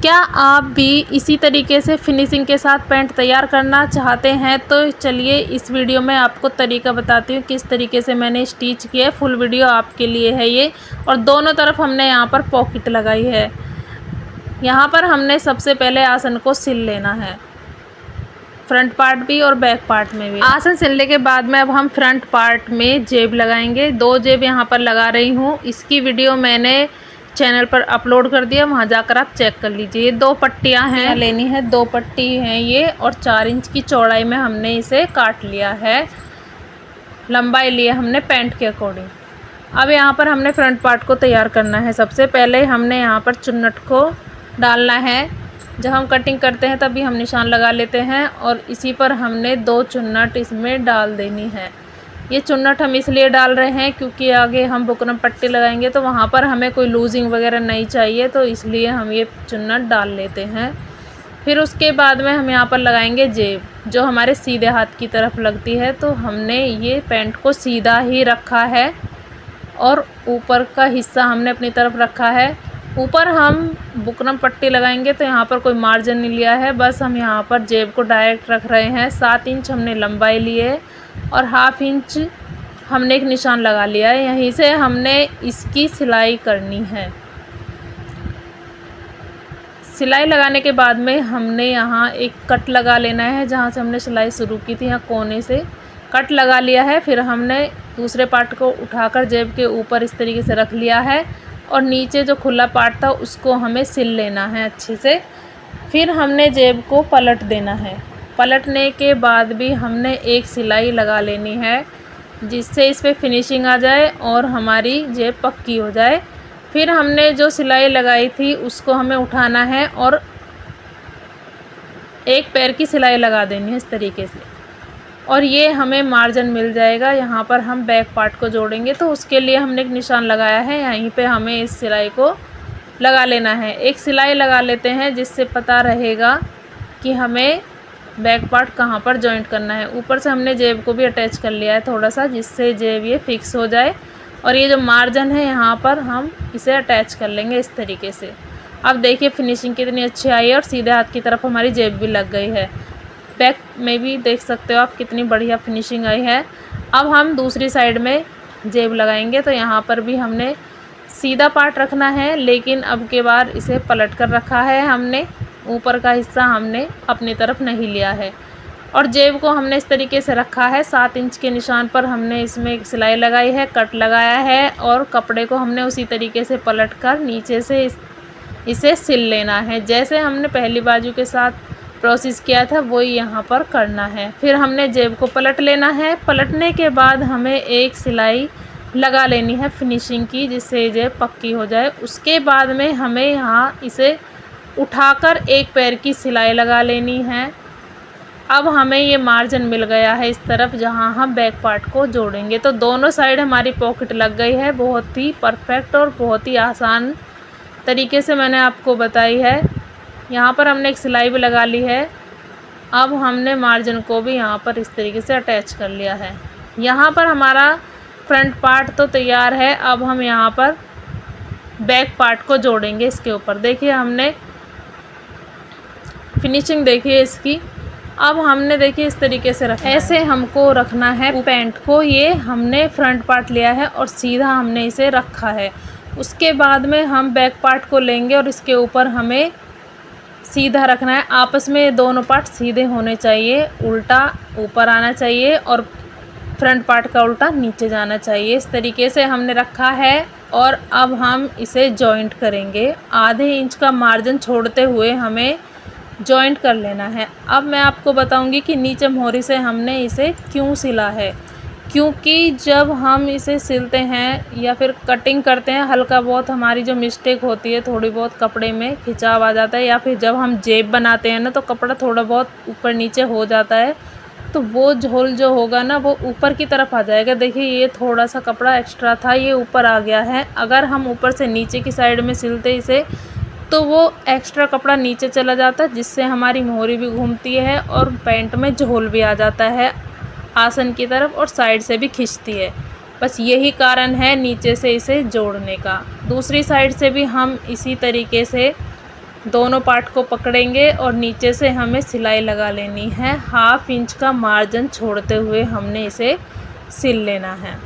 क्या आप भी इसी तरीके से फिनिशिंग के साथ पैंट तैयार करना चाहते हैं तो चलिए इस वीडियो में आपको तरीका बताती हूँ किस तरीके से मैंने स्टिच किया है। फुल वीडियो आपके लिए है ये। और दोनों तरफ हमने यहाँ पर पॉकेट लगाई है। यहाँ पर हमने सबसे पहले आसन को सिल लेना है, फ्रंट पार्ट भी और बैक पार्ट में भी। आसन सिलने के बाद में अब हम फ्रंट पार्ट में जेब लगाएंगे। 2 जेब यहाँ पर लगा रही हूँ। इसकी वीडियो मैंने चैनल पर अपलोड कर दिया, वहाँ जाकर आप चेक कर लीजिए। ये 2 पट्टियाँ हैं, लेनी है 2 पट्टी हैं ये, और 4 इंच की चौड़ाई में हमने इसे काट लिया है। लंबाई लिए हमने पैंट के अकॉर्डिंग। अब यहाँ पर हमने फ्रंट पार्ट को तैयार करना है। सबसे पहले हमने यहाँ पर चुन्नट को डालना है। जब हम कटिंग करते हैं तभी हम निशान लगा लेते हैं, और इसी पर हमने 2 चुन्नट इसमें डाल देनी है। ये चुन्नट हम इसलिए डाल रहे हैं क्योंकि आगे हम बुकरम पट्टी लगाएंगे तो वहाँ पर हमें कोई लूजिंग वगैरह नहीं चाहिए, तो इसलिए हम ये चुन्नट डाल लेते हैं। फिर उसके बाद में हम यहाँ पर लगाएंगे जेब, जो हमारे सीधे हाथ की तरफ लगती है। तो हमने ये पैंट को सीधा ही रखा है और ऊपर का हिस्सा हमने अपनी तरफ रखा है। ऊपर हम बुकरम पट्टी लगाएंगे तो यहाँ पर कोई मार्जिन नहीं लिया है, बस हम यहाँ पर जेब को डायरेक्ट रख रहे हैं। 7 इंच हमने लंबाई ली है और ½ इंच हमने एक निशान लगा लिया है। यहीं से हमने इसकी सिलाई करनी है। सिलाई लगाने के बाद में हमने यहाँ एक कट लगा लेना है। जहाँ से हमने सिलाई शुरू की थी, यहाँ कोने से कट लगा लिया है। फिर हमने दूसरे पार्ट को उठाकर जेब के ऊपर इस तरीके से रख लिया है, और नीचे जो खुला पार्ट था उसको हमें सिल लेना है अच्छे से। फिर हमने जेब को पलट देना है। पलटने के बाद भी हमने एक सिलाई लगा लेनी है, जिससे इस पे फिनिशिंग आ जाए और हमारी जेब पक्की हो जाए। फिर हमने जो सिलाई लगाई थी उसको हमें उठाना है और एक पैर की सिलाई लगा देनी है इस तरीके से, और ये हमें मार्जिन मिल जाएगा। यहाँ पर हम बैक पार्ट को जोड़ेंगे तो उसके लिए हमने एक निशान लगाया है, यहीं पे हमें इस सिलाई को लगा लेना है। एक सिलाई लगा लेते हैं जिससे पता रहेगा कि हमें बैक पार्ट कहाँ पर जॉइंट करना है। ऊपर से हमने जेब को भी अटैच कर लिया है थोड़ा सा, जिससे जेब ये फिक्स हो जाए, और ये जो मार्जिन है यहाँ पर हम इसे अटैच कर लेंगे इस तरीके से। अब देखिए फिनिशिंग कितनी अच्छी आई है और सीधे हाथ की तरफ हमारी जेब भी लग गई है। बैक में भी देख सकते हो आप कितनी बढ़िया फिनिशिंग आई है। अब हम दूसरी साइड में जेब लगाएंगे तो यहाँ पर भी हमने सीधा पार्ट रखना है, लेकिन अब के बार इसे पलट कर रखा है हमने। ऊपर का हिस्सा हमने अपनी तरफ नहीं लिया है, और जेब को हमने इस तरीके से रखा है। 7 इंच के निशान पर हमने इसमें एक सिलाई लगाई है, कट लगाया है, और कपड़े को हमने उसी तरीके से पलट कर नीचे से इसे सिल लेना है। जैसे हमने पहली बाजू के साथ प्रोसेस किया था वही यहाँ पर करना है। फिर हमने जेब को पलट लेना है। पलटने के बाद हमें एक सिलाई लगा लेनी है फिनिशिंग की, जिससे जेब पक्की हो जाए। उसके बाद में हमें यहाँ इसे उठाकर एक पैर की सिलाई लगा लेनी है। अब हमें ये मार्जिन मिल गया है इस तरफ, जहाँ हम बैक पार्ट को जोड़ेंगे। तो दोनों साइड हमारी पॉकेट लग गई है। बहुत ही परफेक्ट और बहुत ही आसान तरीके से मैंने आपको बताई है। यहाँ पर हमने एक सिलाई भी लगा ली है। अब हमने मार्जिन को भी यहाँ पर इस तरीके से अटैच कर लिया है। यहाँ पर हमारा फ्रंट पार्ट तो तैयार है। अब हम यहाँ पर बैक पार्ट को जोड़ेंगे इसके ऊपर। देखिए हमने फिनिशिंग देखिए इसकी। अब हमने देखिए इस तरीके से रखना है। ऐसे हमको रखना है पैंट को। ये हमने फ्रंट पार्ट लिया है और सीधा हमने इसे रखा है। उसके बाद में हम बैक पार्ट को लेंगे और इसके ऊपर हमें सीधा रखना है। आपस में दोनों पार्ट सीधे होने चाहिए, उल्टा ऊपर आना चाहिए और फ्रंट पार्ट का उल्टा नीचे जाना चाहिए। इस तरीके से हमने रखा है, और अब हम इसे जॉइंट करेंगे। ½ इंच का मार्जिन छोड़ते हुए हमें जॉइंट कर लेना है। अब मैं आपको बताऊंगी कि नीचे मोहरी से हमने इसे क्यों सिला है। क्योंकि जब हम इसे सिलते हैं या फिर कटिंग करते हैं, हल्का बहुत हमारी जो मिस्टेक होती है, थोड़ी बहुत कपड़े में खिंचाव आ जाता है, या फिर जब हम जेब बनाते हैं ना तो कपड़ा थोड़ा बहुत ऊपर नीचे हो जाता है, तो वो झोल जो होगा ना वो ऊपर की तरफ आ जाएगा। देखिए ये थोड़ा सा कपड़ा एक्स्ट्रा था, ये ऊपर आ गया है। अगर हम ऊपर से नीचे की साइड में सिलते इसे तो वो एक्स्ट्रा कपड़ा नीचे चला जाता है, जिससे हमारी मोहरी भी घूमती है और पैंट में झोल भी आ जाता है आसन की तरफ, और साइड से भी खिंचती है। बस यही कारण है नीचे से इसे जोड़ने का। दूसरी साइड से भी हम इसी तरीके से दोनों पार्ट को पकड़ेंगे और नीचे से हमें सिलाई लगा लेनी है। 1/2 इंच का मार्जिन छोड़ते हुए हमने इसे सिल लेना है।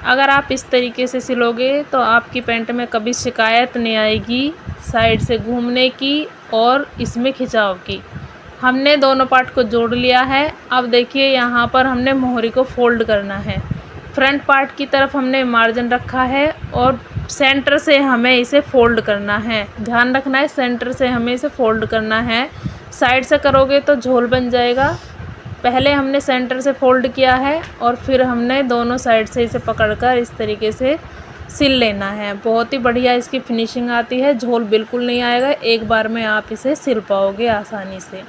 अगर आप इस तरीके से सिलोगे तो आपकी पैंट में कभी शिकायत नहीं आएगी साइड से घूमने की और इसमें खिंचाव की। हमने दोनों पार्ट को जोड़ लिया है। अब देखिए यहाँ पर हमने मोहरी को फोल्ड करना है। फ्रंट पार्ट की तरफ हमने मार्जिन रखा है और सेंटर से हमें इसे फोल्ड करना है। ध्यान रखना है, सेंटर से हमें इसे फोल्ड करना है। साइड से करोगे तो झोल बन जाएगा। पहले हमने सेंटर से फोल्ड किया है और फिर हमने दोनों साइड से इसे पकड़कर इस तरीके से सिल लेना है। बहुत ही बढ़िया इसकी फिनिशिंग आती है, झोल बिल्कुल नहीं आएगा। एक बार में आप इसे सिल पाओगे आसानी से।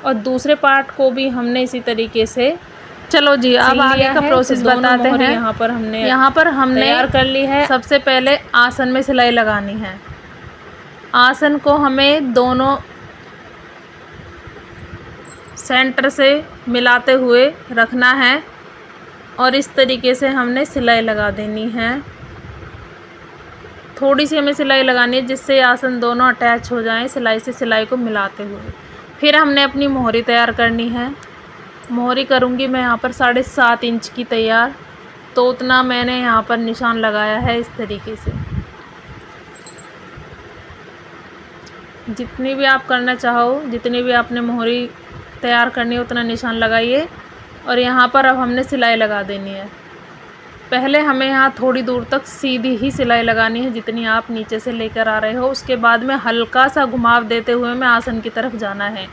और दूसरे पार्ट को भी हमने इसी तरीके से, चलो जी अब आगे का प्रोसेस बताते हैं। यहाँ पर हमने तैयार कर ली है। सबसे पहले आसन में सिलाई लगानी है। आसन को हमें दोनों सेंटर से मिलाते हुए रखना है और इस तरीके से हमने सिलाई लगा देनी है। थोड़ी सी हमें सिलाई लगानी है जिससे आसन दोनों अटैच हो जाएं सिलाई से सिलाई को मिलाते हुए। फिर हमने अपनी मोहरी तैयार करनी है। मोहरी करूँगी मैं यहाँ पर 7.5 इंच की तैयार, तो उतना मैंने यहाँ पर निशान लगाया है इस तरीके से। जितनी भी आप करना चाहो, जितनी भी आपने मोहरी तैयार करनी है उतना निशान लगाइए। और यहाँ पर अब हमने सिलाई लगा देनी है। पहले हमें यहाँ थोड़ी दूर तक सीधी ही सिलाई लगानी है जितनी आप नीचे से लेकर आ रहे हो। उसके बाद में हल्का सा घुमाव देते हुए हमें आसन की तरफ जाना है।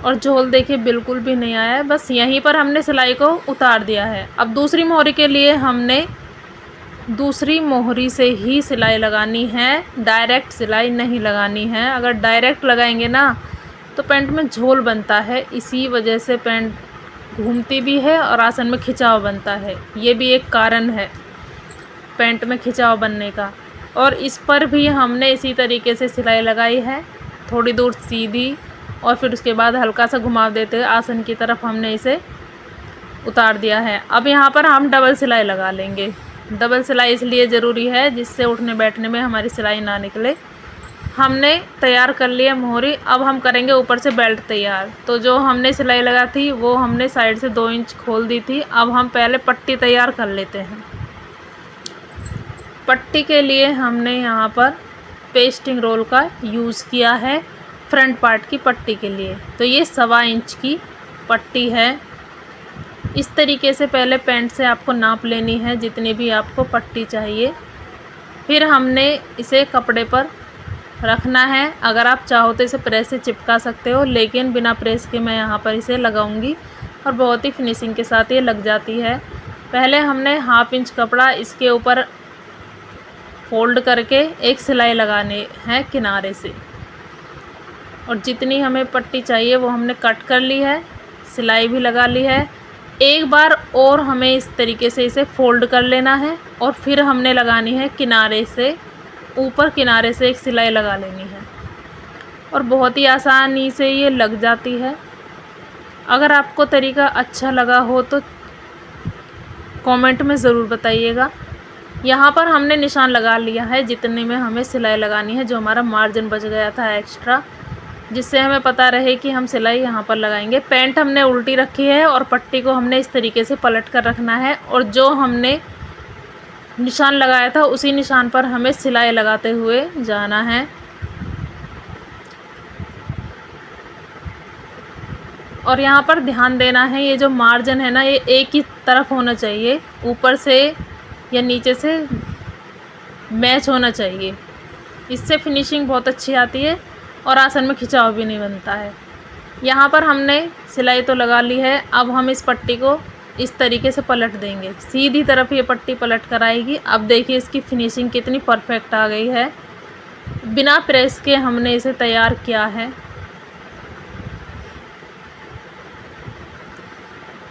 और झोल देखिए बिल्कुल भी नहीं आया है, बस यहीं पर हमने सिलाई को उतार दिया है। अब दूसरी मोहरी के लिए हमने दूसरी मोहरी से ही सिलाई लगानी है, डायरेक्ट सिलाई नहीं लगानी है। अगर डायरेक्ट लगाएंगे ना तो पैंट में झोल बनता है, इसी वजह से पैंट घूमती भी है और आसन में खिंचाव बनता है। ये भी एक कारण है पैंट में खिंचाव बनने का। और इस पर भी हमने इसी तरीके से सिलाई लगाई है, थोड़ी दूर सीधी और फिर उसके बाद हल्का सा घुमाव देते हुए आसन की तरफ हमने इसे उतार दिया है। अब यहाँ पर हम डबल सिलाई लगा लेंगे। डबल सिलाई इसलिए ज़रूरी है जिससे उठने बैठने में हमारी सिलाई ना निकले। हमने तैयार कर लिया मोहरी। अब हम करेंगे ऊपर से बेल्ट तैयार। तो जो हमने सिलाई लगा थी वो हमने साइड से 2 इंच खोल दी थी। अब हम पहले पट्टी तैयार कर लेते हैं। पट्टी के लिए हमने यहाँ पर पेस्टिंग रोल का यूज़ किया है फ्रंट पार्ट की पट्टी के लिए। तो ये 1.25 इंच की पट्टी है। इस तरीके से पहले पैंट से आपको नाप लेनी है जितनी भी आपको पट्टी चाहिए। फिर हमने इसे कपड़े पर रखना है। अगर आप चाहो तो इसे प्रेस से चिपका सकते हो, लेकिन बिना प्रेस के मैं यहाँ पर इसे लगाऊंगी और बहुत ही फिनिशिंग के साथ ये लग जाती है। पहले हमने 1/2 इंच कपड़ा इसके ऊपर फोल्ड करके एक सिलाई लगाने हैं किनारे से, और जितनी हमें पट्टी चाहिए वो हमने कट कर ली है, सिलाई भी लगा ली है। एक बार और हमें इस तरीके से इसे फोल्ड कर लेना है और फिर हमने लगानी है किनारे से, ऊपर किनारे से एक सिलाई लगा लेनी है और बहुत ही आसानी से ये लग जाती है। अगर आपको तरीका अच्छा लगा हो तो कमेंट में ज़रूर बताइएगा। यहाँ पर हमने निशान लगा लिया है जितने में हमें सिलाई लगानी है, जो हमारा मार्जिन बच गया था एक्स्ट्रा, जिससे हमें पता रहे कि हम सिलाई यहाँ पर लगाएंगे। पैंट हमने उल्टी रखी है और पट्टी को हमने इस तरीके से पलट कर रखना है और जो हमने निशान लगाया था उसी निशान पर हमें सिलाई लगाते हुए जाना है। और यहाँ पर ध्यान देना है, ये जो मार्जिन है ना ये एक ही तरफ होना चाहिए, ऊपर से या नीचे से मैच होना चाहिए। इससे फिनिशिंग बहुत अच्छी आती है और आसन में खिंचाव भी नहीं बनता है। यहाँ पर हमने सिलाई तो लगा ली है। अब हम इस पट्टी को इस तरीके से पलट देंगे, सीधी तरफ ये पट्टी पलट कर आएगी। अब देखिए इसकी फिनिशिंग कितनी परफेक्ट आ गई है। बिना प्रेस के हमने इसे तैयार किया है।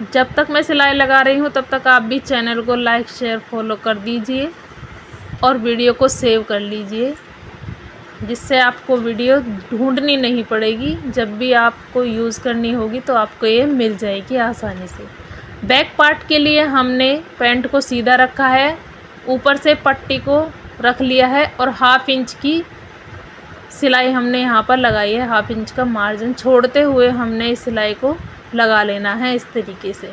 जब तक मैं सिलाई लगा रही हूँ तब तक आप भी चैनल को लाइक शेयर फॉलो कर दीजिए और वीडियो को सेव कर लीजिए, जिससे आपको वीडियो ढूंढनी नहीं पड़ेगी। जब भी आपको यूज़ करनी होगी तो आपको ये मिल जाएगी आसानी से। बैक पार्ट के लिए हमने पैंट को सीधा रखा है, ऊपर से पट्टी को रख लिया है और 1/2 इंच की सिलाई हमने यहाँ पर लगाई है। 1/2 इंच का मार्जिन छोड़ते हुए हमने इस सिलाई को लगा लेना है इस तरीके से।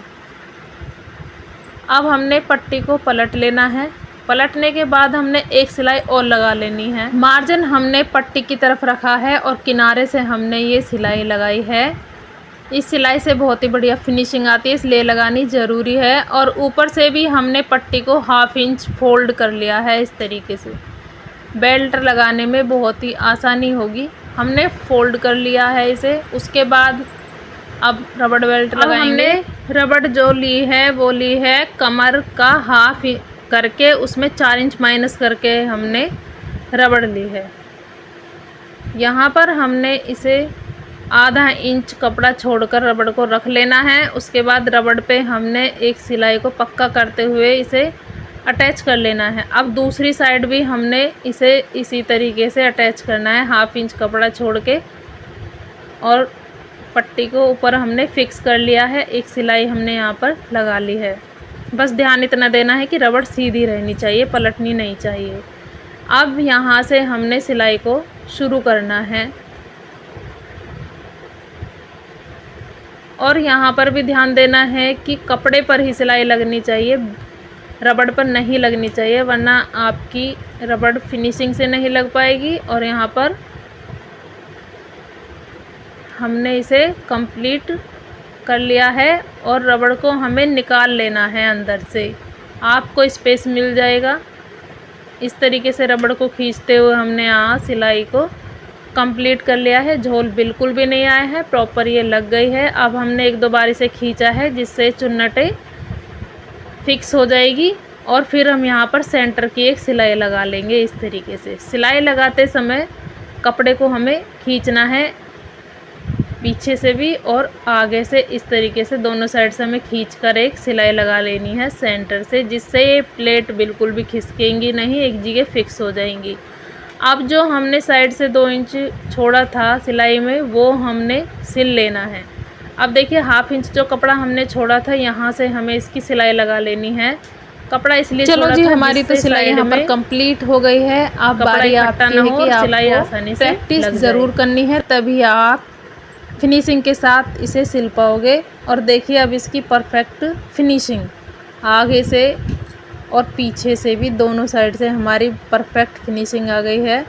अब हमने पट्टी को पलट लेना है। पलटने के बाद हमने एक सिलाई और लगा लेनी है। मार्जिन हमने पट्टी की तरफ रखा है और किनारे से हमने ये सिलाई लगाई है। इस सिलाई से बहुत ही बढ़िया फिनिशिंग आती है, इसलिए लगानी ज़रूरी है। और ऊपर से भी हमने पट्टी को 1/2 इंच फोल्ड कर लिया है इस तरीके से। बेल्ट लगाने में बहुत ही आसानी होगी। हमने फोल्ड कर लिया है इसे। उसके बाद अब रबड़ बेल्ट लगाएंगे। रबड़ जो ली है वो ली है कमर का 1/2 करके, उसमें 4 इंच माइनस करके हमने रबड़ ली है। यहाँ पर हमने इसे आधा इंच कपड़ा छोड़कर रबड़ को रख लेना है। उसके बाद रबड़ पे हमने एक सिलाई को पक्का करते हुए इसे अटैच कर लेना है। अब दूसरी साइड भी हमने इसे इसी तरीके से अटैच करना है 1/2 इंच कपड़ा छोड़ के। और पट्टी को ऊपर हमने फिक्स कर लिया है। एक सिलाई हमने यहाँ पर लगा ली है। बस ध्यान इतना देना है कि रबड़ सीधी रहनी चाहिए, पलटनी नहीं चाहिए। अब यहाँ से हमने सिलाई को शुरू करना है। और यहाँ पर भी ध्यान देना है कि कपड़े पर ही सिलाई लगनी चाहिए, रबड़ पर नहीं लगनी चाहिए, वरना आपकी रबड़ फिनिशिंग से नहीं लग पाएगी। और यहाँ पर हमने इसे कंप्लीट कर लिया है और रबड़ को हमें निकाल लेना है अंदर से। आपको स्पेस मिल जाएगा। इस तरीके से रबड़ को खींचते हुए हमने यहाँ सिलाई को कंप्लीट कर लिया है। झोल बिल्कुल भी नहीं आया है, प्रॉपर ये लग गई है। अब हमने 1-2 बार इसे खींचा है जिससे चुन्नटें फिक्स हो जाएगी। और फिर हम यहाँ पर सेंटर की एक सिलाई लगा लेंगे इस तरीके से। सिलाई लगाते समय कपड़े को हमें खींचना है पीछे से भी और आगे से। इस तरीके से दोनों साइड से हमें खींचकर एक सिलाई लगा लेनी है सेंटर से, जिससे ये प्लेट बिल्कुल भी खिसकेंगी नहीं, एक जगह फिक्स हो जाएंगी। अब जो हमने साइड से 2 इंच छोड़ा था सिलाई में, वो हमने सिल लेना है। अब देखिए 1/2 इंच जो कपड़ा हमने छोड़ा था, यहाँ से हमें इसकी सिलाई लगा लेनी है। कपड़ा इसलिए चलो जी, हमारी तो सिलाई यहाँ पर कंप्लीट हो गई है। अब बारी आपकी है कि सिलाई आपको आसानी से प्रैक्टिस ज़रूर करनी है, तभी आप फिनिशिंग के साथ इसे सिल पाओगे। और देखिए अब इसकी परफेक्ट फिनिशिंग, आगे से और पीछे से भी दोनों साइड से हमारी परफेक्ट फिनिशिंग आ गई है।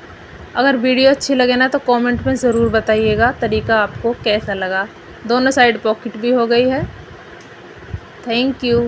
अगर वीडियो अच्छी लगे ना तो कमेंट में ज़रूर बताइएगा तरीका आपको कैसा लगा। दोनों साइड पॉकेट भी हो गई है। Thank you.